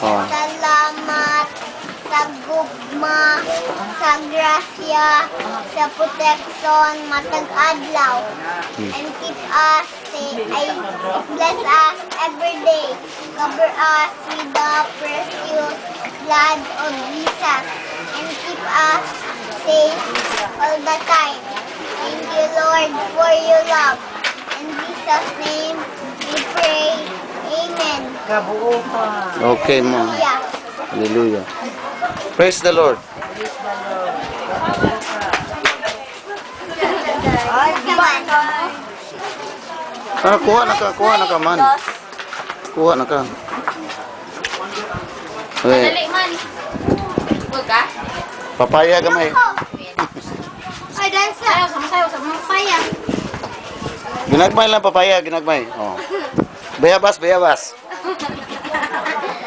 Oh. Salamat sa gugma, sa grasya, sa protection, matag adlaw. And keep us safe. Bless us every day. Cover us with the precious blood of Jesus. And keep us safe all the time. Thank you, Lord, for your love. In Jesus' name, we pray. Amen. Okay mo. Yeah. Hallelujah. Praise the Lord. Ah, kuha na ka man. Kuha na ka. Okay. Dali man. Huwag ka? Papaya gamay. Ay, dahil sa mga paya. Ginagmay lang papaya, ginagmay. Oh. Bayabas, bayabas.